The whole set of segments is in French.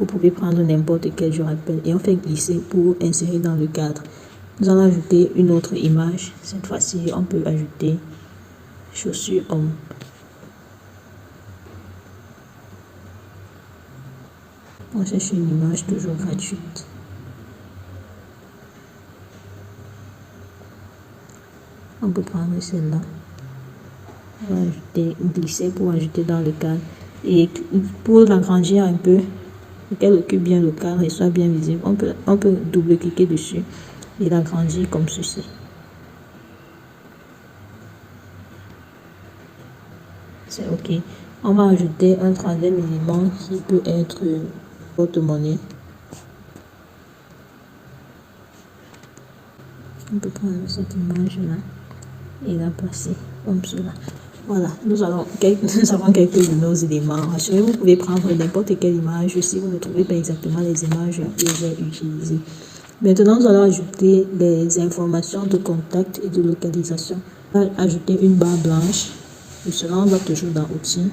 Vous pouvez prendre n'importe quel, je rappelle, et on fait glisser pour insérer dans le cadre. Nous allons ajouter une autre image. Cette fois-ci, on peut ajouter chaussures homme. On cherche une image toujours gratuite. On peut prendre celle-là. On va ajouter, glisser pour ajouter dans le cadre. Et pour l'agrandir un peu, pour qu'elle occupe bien le cadre et soit bien visible, on peut double-cliquer dessus et l'agrandir comme ceci. C'est OK. On va ajouter un troisième élément qui peut être porte-monnaie. On peut prendre cette image-là et la placer comme cela. Voilà, nous avons quelques de nos éléments. Rassurez-vous, vous pouvez prendre n'importe quelle image si vous ne trouvez pas exactement les images que j'ai utilisées. Maintenant, nous allons ajouter les informations de contact et de localisation. On va ajouter une barre blanche. Pour cela, on va toujours dans Outils,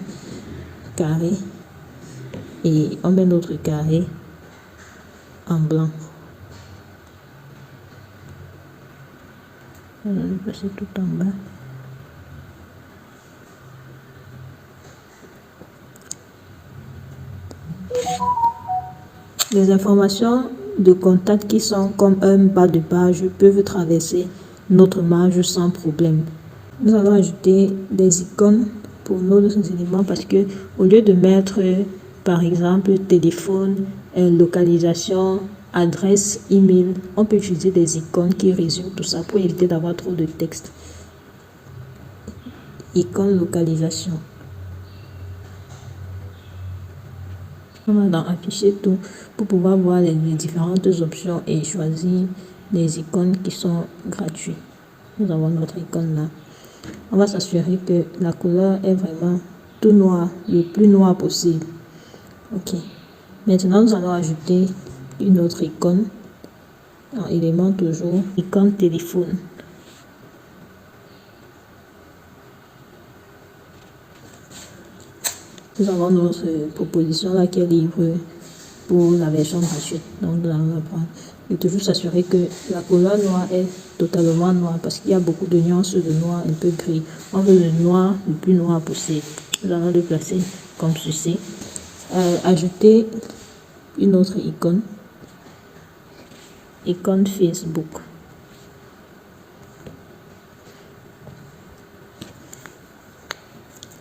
carré, et on met notre carré en blanc. On va le passer tout en bas. Les informations de contact qui sont comme un bas de page peuvent traverser notre marge sans problème. Nous allons ajouter des icônes pour nos éléments parce que au lieu de mettre par exemple téléphone, localisation, adresse, email, on peut utiliser des icônes qui résument tout ça pour éviter d'avoir trop de texte. Icône localisation. On va dans afficher tout pour pouvoir voir les différentes options et choisir les icônes qui sont gratuites. Nous avons notre icône là. On va s'assurer que la couleur est vraiment tout noir, le plus noir possible. OK. Maintenant, nous allons ajouter une autre icône. En élément toujours, icône téléphone. Nous avons notre proposition là qui est libre pour la version gratuite. Donc, nous allons la prendre. Et toujours s'assurer que la couleur noire est totalement noire parce qu'il y a beaucoup de nuances de noir un peu gris. On veut le noir le plus noir possible. Nous allons le placer comme ceci. Ajouter une autre icône. Icône Facebook.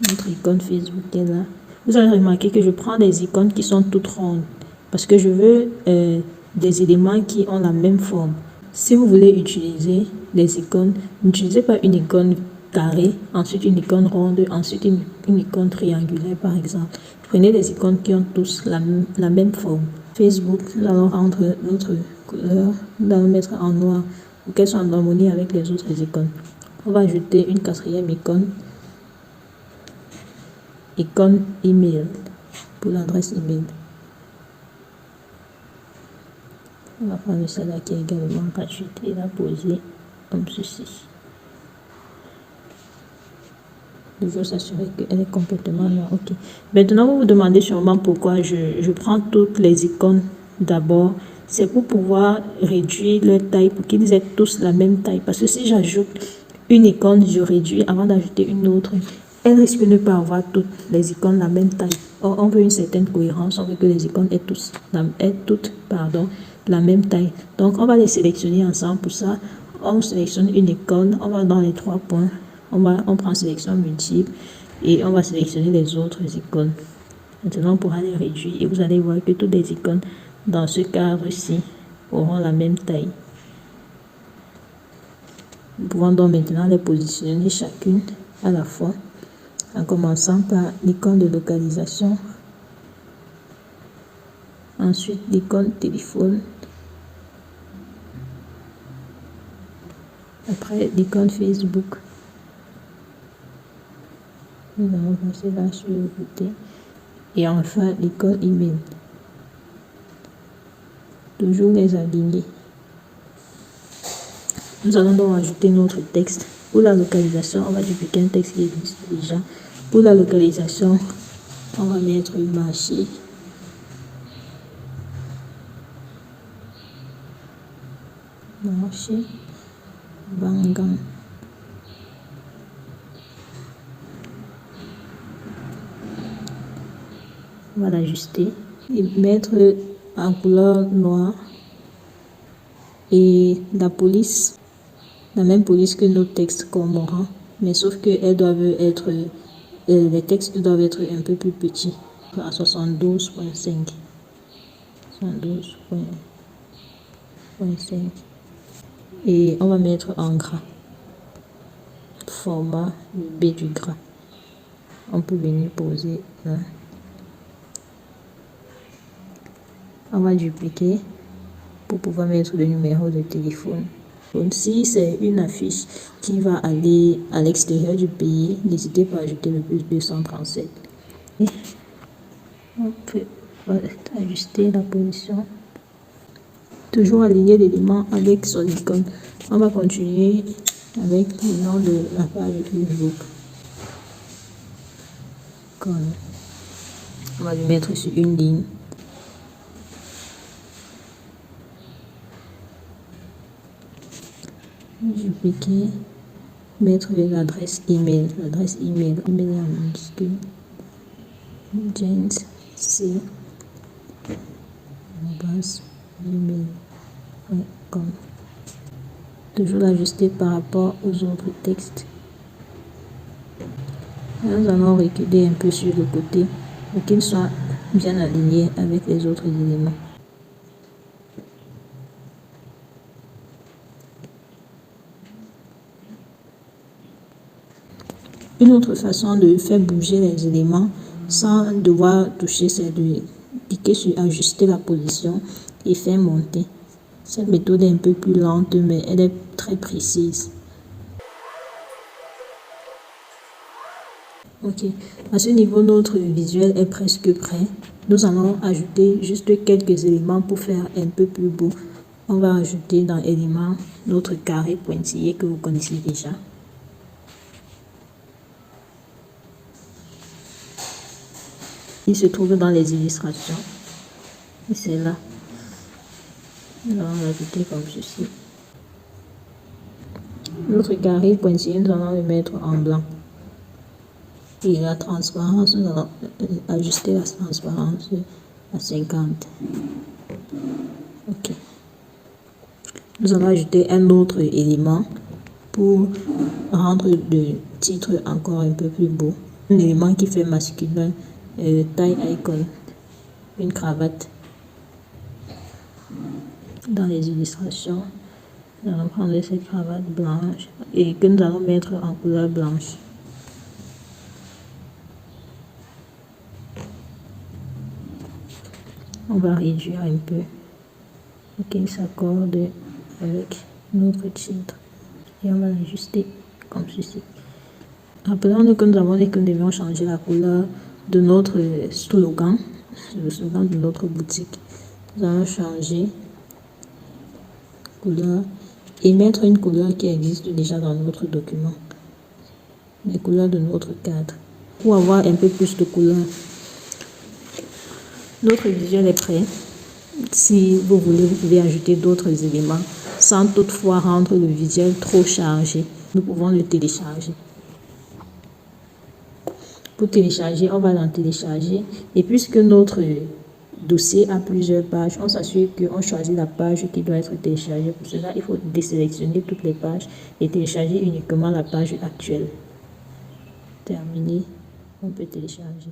Notre icône Facebook est là. Vous allez remarquer que je prends des icônes qui sont toutes rondes parce que je veux des éléments qui ont la même forme. Si vous voulez utiliser des icônes, n'utilisez pas une icône carrée, ensuite une icône ronde, ensuite une icône triangulaire par exemple. Prenez des icônes qui ont tous la même forme. Facebook, nous allons rendre notre couleur, nous allons mettre en noir pour qu'elle soit en harmonie avec les autres icônes. On va ajouter une quatrième icône. Icône email pour l'adresse email. On va prendre celle-là qui est également gratuite et la poser comme ceci. Toujours s'assurer qu'elle est complètement noire. OK. Maintenant, vous vous demandez sûrement pourquoi je prends toutes les icônes d'abord. C'est pour pouvoir réduire leur taille pour qu'ils aient tous la même taille. Parce que si j'ajoute une icône, je réduis avant d'ajouter une autre. Elle risque de ne pas avoir toutes les icônes la même taille. Or, on veut une certaine cohérence. On veut que les icônes aient toutes la même taille. Donc, on va les sélectionner ensemble. Pour ça, on sélectionne une icône. On va dans les 3 points. On prend sélection multiple et on va sélectionner les autres icônes. Maintenant, on pourra les réduire et vous allez voir que toutes les icônes dans ce cadre-ci auront la même taille. Nous pouvons donc maintenant les positionner chacune à la fois, en commençant par l'icône de localisation, ensuite l'icône téléphone, après l'icône Facebook. Nous allons passer là sur le côté et enfin l'icône email. Toujours les aligner. Nous allons donc ajouter notre texte. Pour la localisation, on va dupliquer un texte qui existe déjà. Pour la localisation, on va mettre marché. marché, Bangang. On va l'ajuster et mettre en couleur noire. Et la police, la même police que nos textes cormorans, mais sauf que elles doivent être, les textes doivent être un peu plus petits, à 72.5. 72.5. Et on va mettre en gras, format B du gras. On peut venir poser là. On va dupliquer pour pouvoir mettre le numéro de téléphone. Donc, si c'est une affiche qui va aller à l'extérieur du pays, n'hésitez pas à ajouter le plus 237. Et on peut ajuster la position. Toujours aligner l'élément avec son icône. On va continuer avec le nom de la page Facebook. On va le mettre sur une ligne. Dupliquer, mettre l'adresse email. L'adresse email en minuscule. jens@gmail.com. Toujours l'ajuster par rapport aux autres textes. Nous allons reculer un peu sur le côté pour qu'il soit bien aligné avec les autres éléments. Une autre façon de faire bouger les éléments sans devoir toucher, c'est de cliquer sur ajuster la position et faire monter. Cette méthode est un peu plus lente, mais elle est très précise. Ok, à ce niveau, notre visuel est presque prêt. Nous allons ajouter juste quelques éléments pour faire un peu plus beau. On va ajouter dans éléments notre carré pointillé que vous connaissez déjà. Il se trouve dans les illustrations. Et c'est là. Nous allons l'ajouter comme ceci. Notre carré pointillé, nous allons le mettre en blanc. Et la transparence, nous allons ajuster la transparence à 50. Ok. Nous allons ajouter un autre élément pour rendre le titre encore un peu plus beau. Un élément qui fait masculin, taille icon, une cravate. Dans les illustrations, nous allons prendre cette cravate blanche et que nous allons mettre en couleur blanche. On va réduire un peu pour qu'il s'accorde avec notre titre et on va l'ajuster comme ceci. Rappelons-nous que nous avons dit que nous devions changer la couleur de notre slogan, le slogan de notre boutique. Nous allons changer couleur et mettre une couleur qui existe déjà dans notre document, les couleurs de notre cadre. Pour avoir un peu plus de couleurs, notre visuel est prêt. Si vous voulez, vous pouvez ajouter d'autres éléments sans toutefois rendre le visuel trop chargé. Nous pouvons le télécharger. Pour télécharger, on va l'en télécharger. Et puisque notre dossier a plusieurs pages, on s'assure qu'on choisit la page qui doit être téléchargée. Pour cela, il faut désélectionner toutes les pages et télécharger uniquement la page actuelle. Terminé, on peut télécharger.